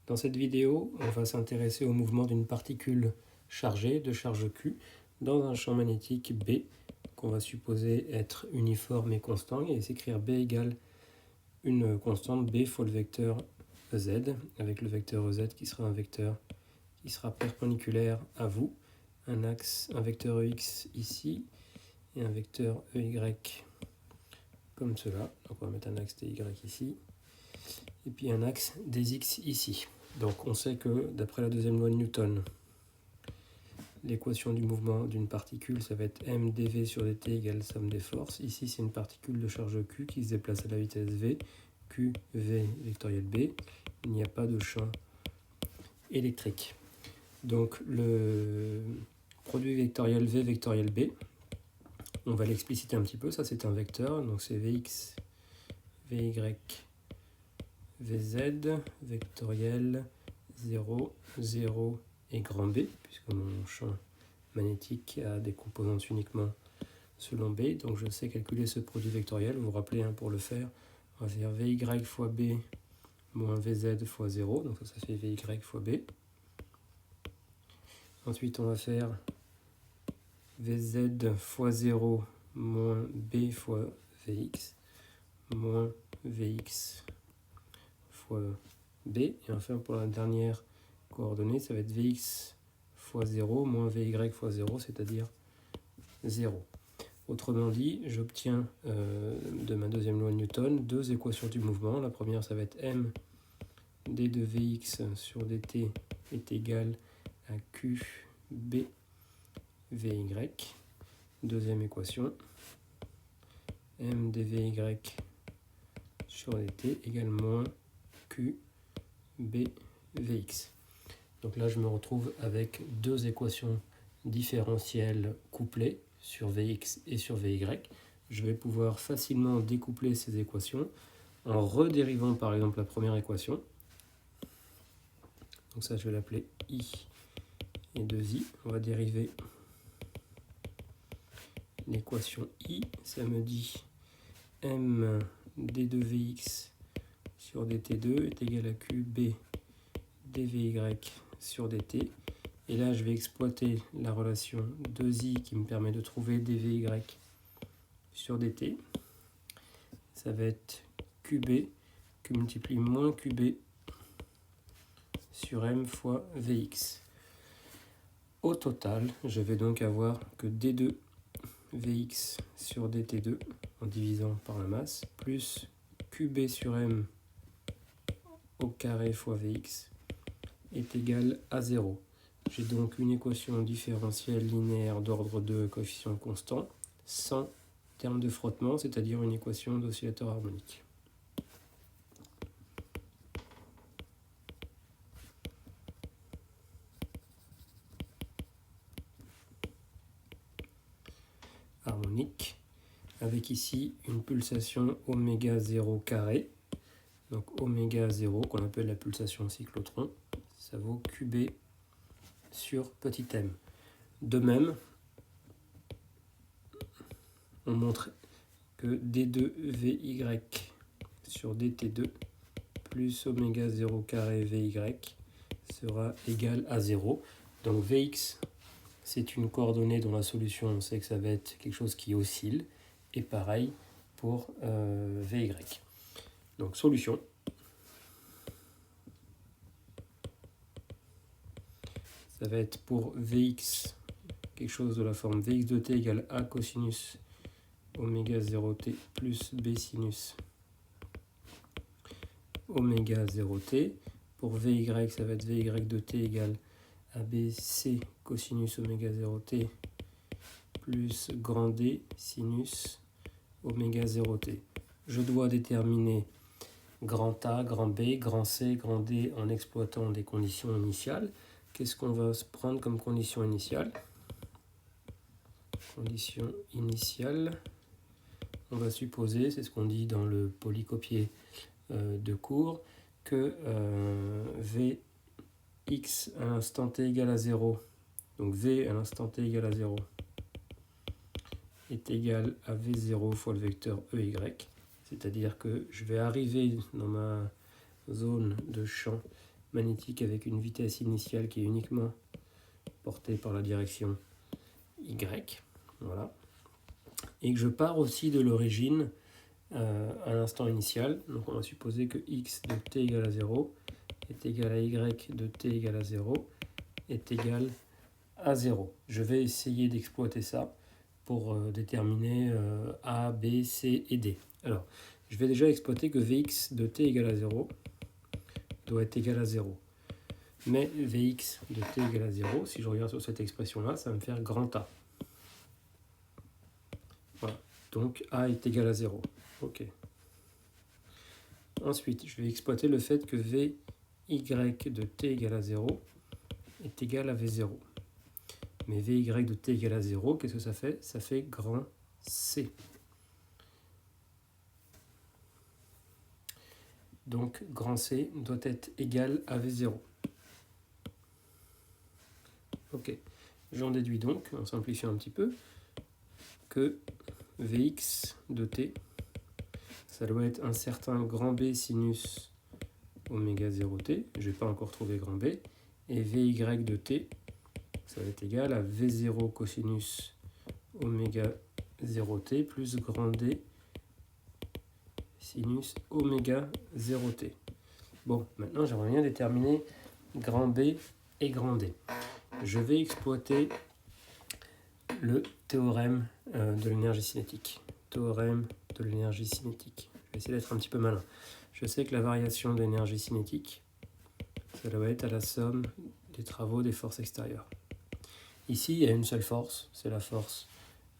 Dans cette vidéo, on va s'intéresser au mouvement d'une particule chargée de charge Q dans un champ magnétique B qu'on va supposer être uniforme et constant et s'écrire B égale une constante B fois le vecteur EZ, avec le vecteur EZ qui sera un vecteur qui sera perpendiculaire à vous, un vecteur EX ici et un vecteur EY comme cela. Donc on va mettre un axe TY ici et puis un axe des X ici. Donc on sait que d'après la deuxième loi de Newton, l'équation du mouvement d'une particule, ça va être m dv sur dt égale somme des forces. Ici, c'est une particule de charge Q qui se déplace à la vitesse v, Q, v vectoriel b. Il n'y a pas de champ électrique. Donc le produit vectoriel v vectoriel b, on va l'expliciter un petit peu. Ça, c'est un vecteur, donc c'est vx, vy, vz, vectoriel 0, 0 et grand B, puisque mon champ magnétique a des composantes uniquement selon B. Donc je sais calculer ce produit vectoriel. Vous vous rappelez, pour le faire, on va faire Vy fois B moins Vz fois 0. Donc ça fait Vy fois B. Ensuite, on va faire Vz fois 0 moins B fois Vx moins Vx fois B. Et enfin, pour la dernière coordonnée, ça va être Vx fois 0 moins Vy fois 0, c'est-à-dire 0. Autrement dit, j'obtiens de ma deuxième loi de Newton deux équations du mouvement. La première, ça va être m d de Vx sur dt est égal à q b Vy. Deuxième équation, m dvy sur dt égale moins q b Vx. Donc là, je me retrouve avec deux équations différentielles couplées sur Vx et sur Vy. Je vais pouvoir facilement découpler ces équations en redérivant par exemple la première équation. Donc ça, je vais l'appeler I et 2I. On va dériver l'équation I. Ça me dit m d2Vx sur dt2 est égal à qb dvy sur dt. Et là, je vais exploiter la relation 2i qui me permet de trouver dvy sur dt. Ça va être qb que multiplie moins qb sur m fois vx. Au total, je vais donc avoir que d2 vx sur dt2 en divisant par la masse, plus qb sur m au carré fois vx est égal à 0. J'ai donc une équation différentielle linéaire d'ordre 2 coefficient constant sans terme de frottement, c'est-à-dire une équation d'oscillateur harmonique. Harmonique, avec ici une pulsation oméga 0 carré, donc oméga 0 qu'on appelle la pulsation cyclotron, ça vaut qb sur petit m. De même, on montre que d2vy sur dt2 plus oméga 0 carré vy sera égal à 0. Donc vx, c'est une coordonnée dont la solution, on sait que ça va être quelque chose qui oscille. Et pareil pour vy. Donc solution. Ça va être pour Vx, quelque chose de la forme Vx de t égale A cosinus oméga 0t plus B sinus oméga 0t. Pour Vy, ça va être Vy de t égale ABC cosinus oméga 0t plus grand D sinus oméga 0t. Je dois déterminer grand A, grand B, grand C, grand D en exploitant des conditions initiales. Qu'est-ce qu'on va se prendre comme condition initiale? Condition initiale, on va supposer, c'est ce qu'on dit dans le polycopier de cours, que Vx à l'instant t égale à 0, donc V à l'instant t égale à 0, est égal à V0 fois le vecteur EY, c'est-à-dire que je vais arriver dans ma zone de champ magnétique avec une vitesse initiale qui est uniquement portée par la direction Y, voilà, et que je pars aussi de l'origine à l'instant initial, donc on va supposer que x de t égale à 0 est égal à y de t égale à 0 est égal à 0. Je vais essayer d'exploiter ça pour déterminer A, B, C et D. Alors, je vais déjà exploiter que Vx de t égale à 0 doit être égal à 0. Mais Vx de t égale à 0, si je regarde sur cette expression-là, ça va me faire grand A. Voilà, donc A est égal à 0. Ok. Ensuite, je vais exploiter le fait que Vy de t égale à 0 est égal à V0. Mais Vy de t égale à 0, qu'est-ce que ça fait? Ça fait grand C. Donc grand C doit être égal à V0. Ok. J'en déduis donc, en simplifiant un petit peu, que Vx de t, ça doit être un certain grand B sinus oméga 0t, je n'ai pas encore trouvé grand B, et Vy de t, ça va être égal à V0 cosinus oméga 0t plus grand D sinus oméga 0t. Bon, maintenant j'aimerais bien déterminer grand B et grand D. Je vais exploiter le théorème de l'énergie cinétique. Théorème de l'énergie cinétique. Je vais essayer d'être un petit peu malin. Je sais que la variation de l'énergie cinétique, ça doit être à la somme des travaux des forces extérieures. Ici, il y a une seule force, c'est la force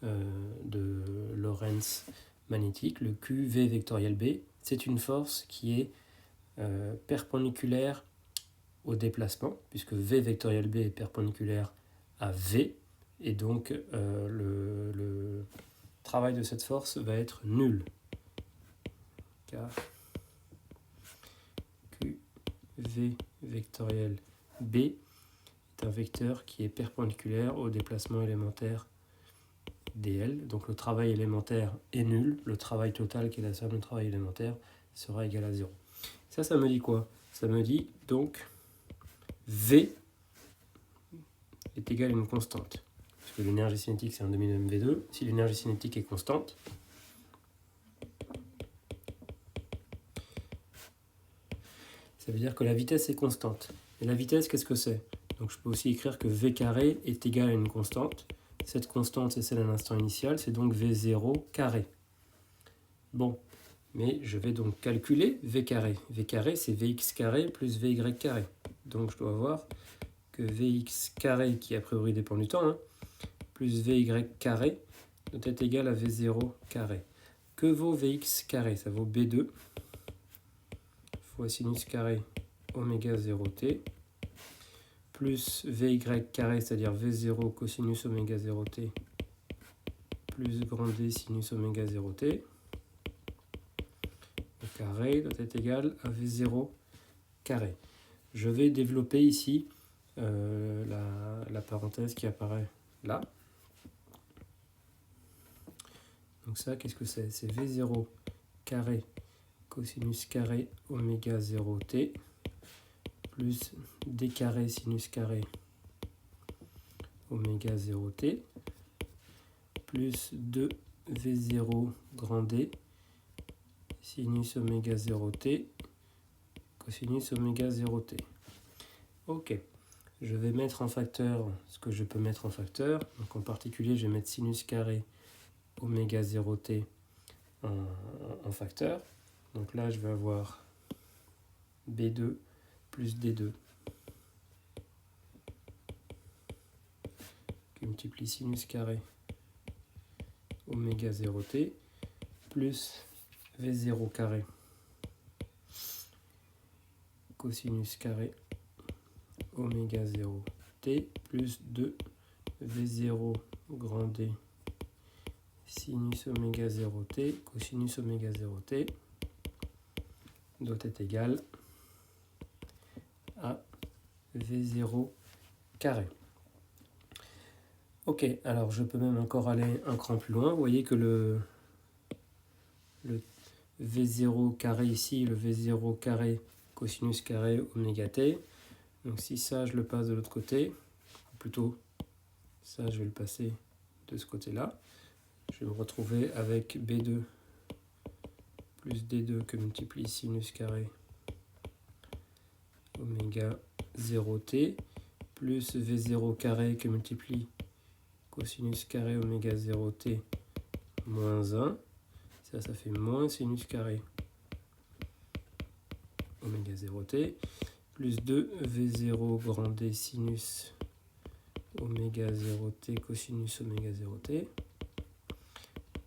de Lorentz magnétique, le QV vectoriel B. C'est une force qui est perpendiculaire au déplacement, puisque V vectoriel B est perpendiculaire à V, et donc le travail de cette force va être nul. Car QV vectoriel B est un vecteur qui est perpendiculaire au déplacement élémentaire dl, donc le travail élémentaire est nul, le travail total qui est la somme du travail élémentaire sera égal à 0. Ça me dit quoi? Ça me dit donc V est égal à une constante. Parce que l'énergie cinétique c'est un demi de mv2. Si l'énergie cinétique est constante, ça veut dire que la vitesse est constante. Et la vitesse, qu'est-ce que c'est? Donc je peux aussi écrire que V carré est égal à une constante. Cette constante, c'est celle à l'instant initial, c'est donc V0 carré. Bon, mais je vais donc calculer V carré. V carré, c'est Vx carré plus Vy carré. Donc je dois avoir que Vx carré, qui a priori dépend du temps, plus Vy carré, doit être égal à V0 carré. Que vaut Vx carré? Ça vaut B2 fois sinus carré oméga 0t plus Vy carré, c'est-à-dire V0 cosinus oméga 0t plus grand D sinus oméga 0t au carré doit être égal à V0 carré. Je vais développer ici la parenthèse qui apparaît là. Donc ça, qu'est-ce que c'est? C'est V0 carré cosinus carré oméga 0t plus d carré sinus carré oméga 0t plus 2v0 grand D sinus oméga 0t cosinus oméga 0t. Ok, je vais mettre en facteur ce que je peux mettre en facteur. Donc en particulier, je vais mettre sinus carré oméga 0t en facteur. Donc là, je vais avoir B2 plus D2 qui multiplie sinus carré oméga 0t plus V0 carré cosinus carré oméga 0t plus 2 V0 grand D sinus oméga 0t cosinus oméga 0t doit être égal à V0 carré. Ok, alors je peux même encore aller un cran plus loin. Vous voyez que le V0 carré ici, le V0 carré cosinus carré oméga t. Donc si ça, je le passe de l'autre côté, ou plutôt ça, je vais le passer de ce côté-là, je vais me retrouver avec B2 plus D2 que multiplie sinus carré oméga 0t plus V0 carré que multiplie cosinus carré oméga 0t moins 1. Ça fait moins sinus carré oméga 0t plus 2 V0 grand D sinus oméga 0t cosinus oméga 0t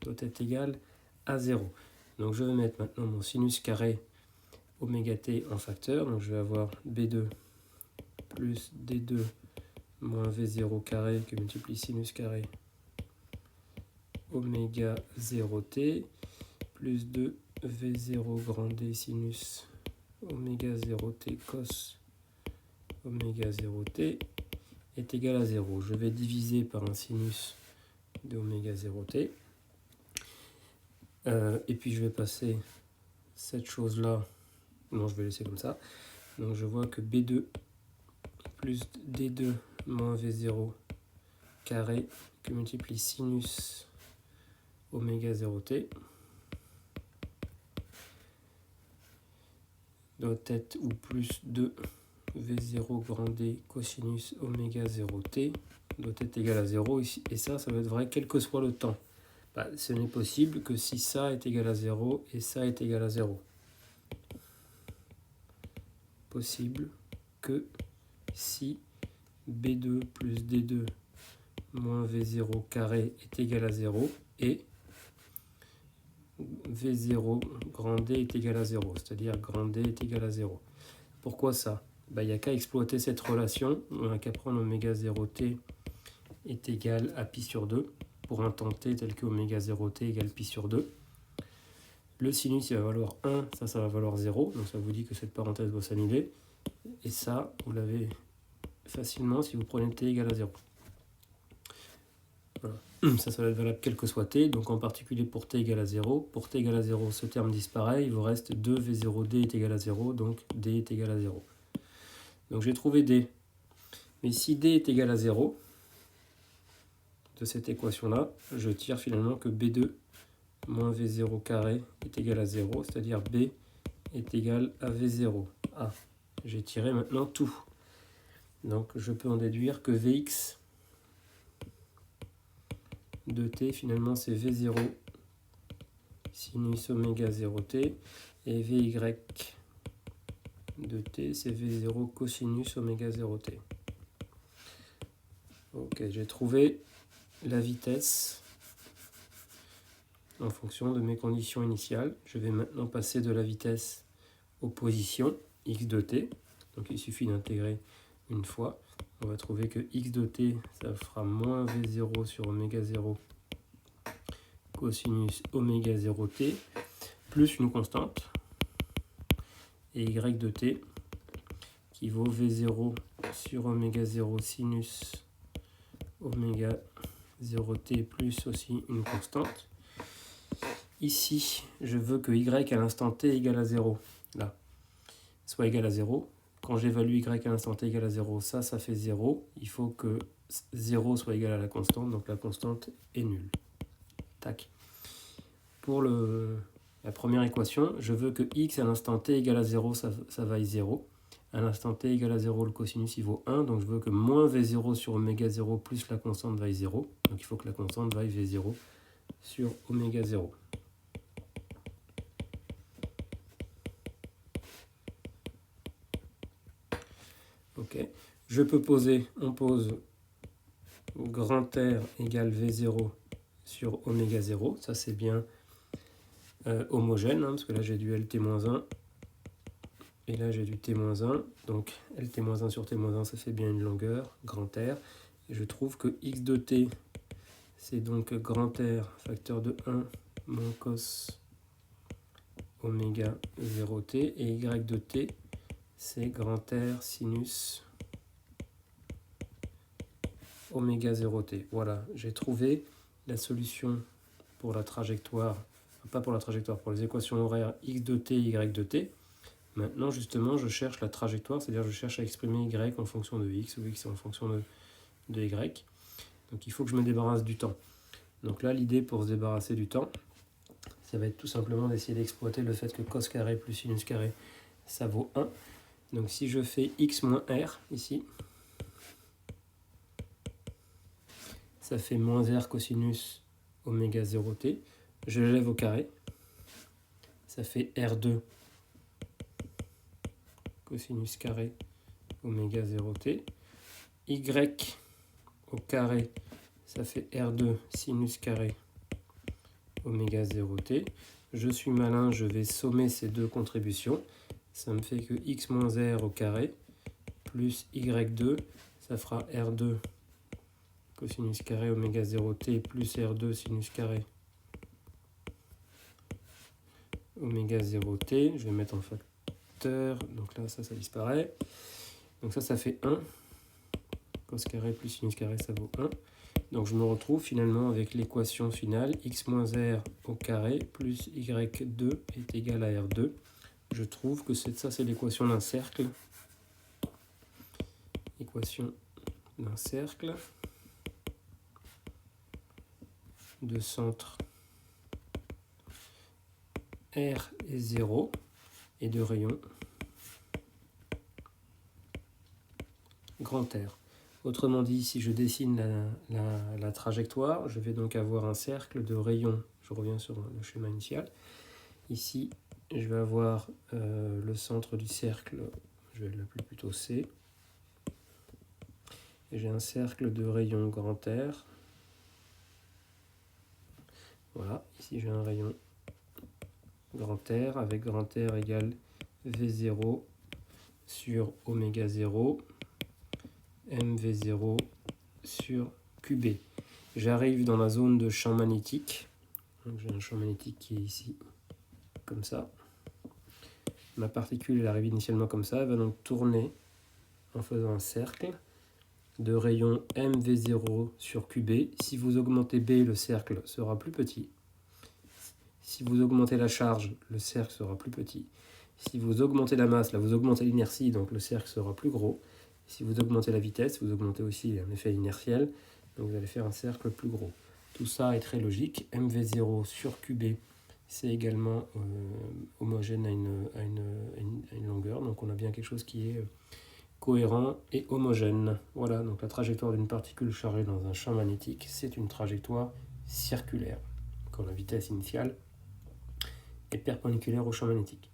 doit être égal à 0. Donc je vais mettre maintenant mon sinus carré oméga t en facteur. Donc je vais avoir B2 plus D2 moins V0 carré que multiplie sinus carré oméga 0t plus 2 V0 grand D sinus oméga 0t cos oméga 0t est égal à 0. Je vais diviser par un sinus de oméga 0t. Et puis je vais passer cette chose-là. Non, je vais laisser comme ça. Donc je vois que B2 plus D2 moins V0 carré que multiplie sinus oméga 0t doit être ou plus 2 V0 grand D cosinus oméga 0t doit être égal à 0 ici, et ça va être vrai quel que soit le temps. Ce n'est possible que si ça est égal à 0 et ça est égal à 0. Possible que si B2 plus D2 moins V0 carré est égal à 0 et V0 grand D est égal à 0, c'est-à-dire grand D est égal à 0. Pourquoi ça? Il n'y a qu'à exploiter cette relation. On n'a qu'à prendre oméga 0t est égal à pi sur 2 pour un temps t tel que oméga 0t égale pi sur 2. Le sinus il va valoir 1, ça va valoir 0, donc ça vous dit que cette parenthèse doit s'annuler. Et ça, vous l'avez facilement si vous prenez t égale à 0. Voilà. Ça va être valable quel que soit t, donc en particulier pour t égale à 0. Pour t égale à 0, ce terme disparaît, il vous reste 2v0d est égal à 0, donc d est égal à 0. Donc j'ai trouvé d. Mais si d est égal à 0, de cette équation-là, je tire finalement que b2 moins v0 carré est égal à 0, c'est-à-dire b est égal à v0. Ah, j'ai tiré maintenant tout. Donc je peux en déduire que vx de t, finalement, c'est v0 sinus oméga 0t, et vy de t, c'est v0 cosinus oméga 0t. Ok, j'ai trouvé la vitesse en fonction de mes conditions initiales. Je vais maintenant passer de la vitesse aux positions x de t. Donc il suffit d'intégrer une fois. On va trouver que x de t, ça fera moins v0 sur oméga 0 cosinus oméga 0t plus une constante, et y de t qui vaut v0 sur oméga 0 sinus oméga 0t plus aussi une constante. Ici, je veux que y à l'instant t égale à 0, là, soit égal à 0. Quand j'évalue y à l'instant t égale à 0, ça fait 0. Il faut que 0 soit égal à la constante, donc la constante est nulle. Tac. Pour la première équation, je veux que x à l'instant t égale à 0, ça vaille 0. À l'instant t égale à 0, le cosinus il vaut 1, donc je veux que moins v0 sur oméga 0 plus la constante vaille 0. Donc il faut que la constante vaille v0 sur oméga 0. Ok, je peux poser, on pose grand R égale v0 sur oméga 0, ça c'est bien homogène, parce que là j'ai du lt-1, et là j'ai du t-1, donc lt-1 sur t-1, ça fait bien une longueur, grand R, et je trouve que x de t, c'est donc grand R, facteur de 1, moins cos oméga 0t, et y de t, c'est grand R sinus oméga 0t. Voilà, j'ai trouvé la solution pour la trajectoire, pas pour la trajectoire, pour les équations horaires x de t, y de t. Maintenant, justement, je cherche la trajectoire, c'est-à-dire je cherche à exprimer y en fonction de x ou x en fonction de y. Donc il faut que je me débarrasse du temps. Donc là, l'idée pour se débarrasser du temps, ça va être tout simplement d'essayer d'exploiter le fait que cos carré plus sinus carré, ça vaut 1. Donc si je fais x moins r ici, ça fait moins r cosinus oméga 0t. Je l'élève au carré. Ça fait R2 cosinus carré oméga 0t. Y au carré, ça fait R2 sinus carré oméga 0t. Je suis malin, je vais sommer ces deux contributions. Ça me fait que x moins r au carré plus y2, ça fera R2 cosinus carré oméga 0t plus R2 sinus carré oméga 0t. Je vais mettre en facteur, donc là ça disparaît. Donc ça fait 1. Cos carré plus sinus carré, ça vaut 1. Donc je me retrouve finalement avec l'équation finale, x moins r au carré plus y2 est égal à R2. Je trouve que ça c'est l'équation d'un cercle. Équation d'un cercle de centre R est 0 et de rayon grand R. Autrement dit, si je dessine la trajectoire, je vais donc avoir un cercle de rayon. Je reviens sur le schéma initial. Ici, je vais avoir le centre du cercle, je vais l'appeler plutôt C. Et j'ai un cercle de rayon grand R. Voilà, ici j'ai un rayon grand R avec grand R égale V0 sur oméga 0, MV0 sur QB. J'arrive dans la zone de champ magnétique. J'ai un champ magnétique qui est ici, comme ça. Ma particule, elle arrive initialement comme ça. Elle va donc tourner en faisant un cercle de rayon MV0 sur QB. Si vous augmentez B, le cercle sera plus petit. Si vous augmentez la charge, le cercle sera plus petit. Si vous augmentez la masse, là vous augmentez l'inertie, donc le cercle sera plus gros. Si vous augmentez la vitesse, vous augmentez aussi un effet inertiel, donc vous allez faire un cercle plus gros. Tout ça est très logique. MV0 sur QB, c'est également homogène à une longueur, donc on a bien quelque chose qui est cohérent et homogène. Voilà, donc la trajectoire d'une particule chargée dans un champ magnétique, c'est une trajectoire circulaire, quand la vitesse initiale est perpendiculaire au champ magnétique.